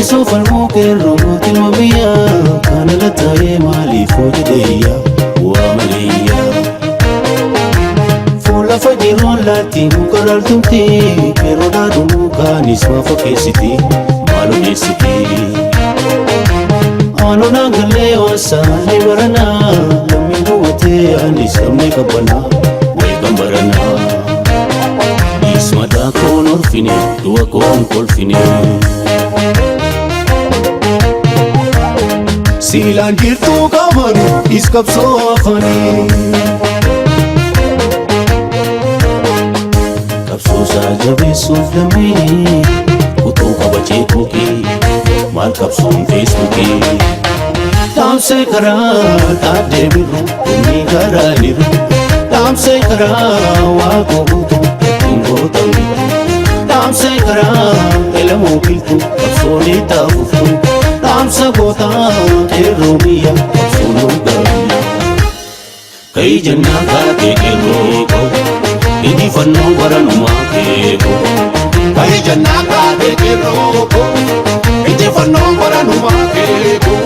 Teessoo falmoo qeerroo mootiin biyyaa kana lattaa'ee maaliif hojii deeyyaa waa maleeyyaa. Fuula fajiroon laatti muka laaltumti qeerroo dhaadhuu kaanis maa fakkeessiti maal odeessiti. Aanonaan gallee waasaalee baranaa lammiin gowwatee anis sabni qabbanaa wayi kan baranaa. Ismataa koon orfine du'a koon kolfine. Siilaan jirtuu qabanu iskabsoo afanii. Qabsoosaa jabeessuuf lammii kutuu qabachee kuukii maal qabsoon feesbuukii. Dhaamsee karaa taatee birru kunni karaa liru. Dhaamsee karaa waaqoo guutuu ittiin gootamni. Dhaamsee karaa elamoo biltuu qabsoolee taa'uuftu. Dhaamsa gootaa qeerroo biyya qabsoon gaarii. Ka'ii jennaa kaatee qeerroo koo injifannoo baranumaa keekoo. Ka'ii jennaa kaatee qeerroo koo injifannoo baranumaa keekoo.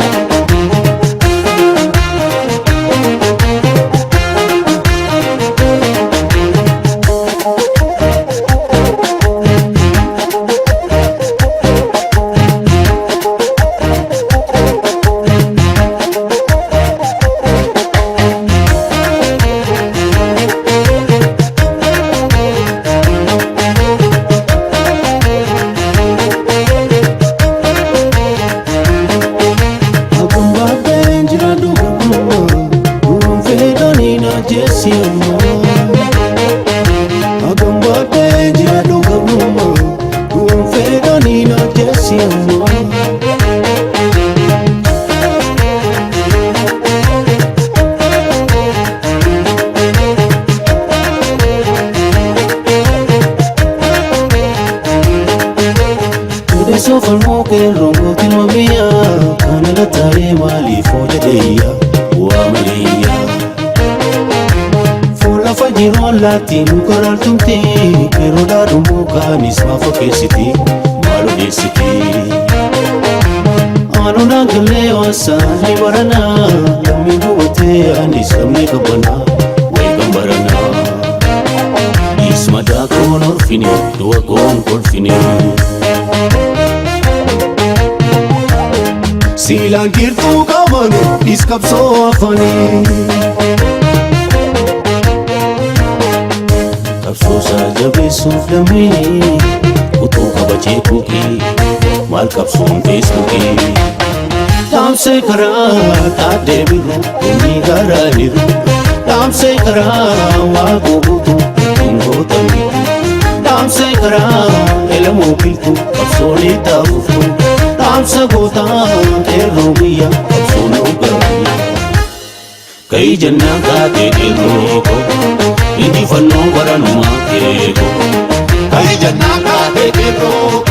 Teessoo falmoo qeerroo mootiin biyyaa kana lattaa'ee maaliif hojii deeyyaa waa maleeyyaa. Fuula fajiroon laatti muka laaltumti qeerroo dhaadhuu kaanis maa fakkeessiti maal odeessiti. Aanonaan gallee waasaalee baranaa lammiin gowwatee anis sabni qabbanaa wayi kan baranaa. Ismataa koon orfine du'a koon kolfine. Siilaan jirtuu qabanu iskabsoo afanii. Qabsoosaa jabeessuuf lammii kutuu qabachee kuukii maal qabsoon feesbuukii. Dhaamsee karaa taatee birru kunni karaa liru. Dhaamsee karaa waaqoo guutuu ittiin gootamni. Dhaamsee karaa elamoo biltuu qabsoolee taa'uuftu. Dhaamsa gootaa qeerroo biyya qabsoon gaarii. Ka'ii jennaa kaatee qeerroo koo injifannoo baranumaa keekoo. Ka'ii jennaa kaatee qeerroo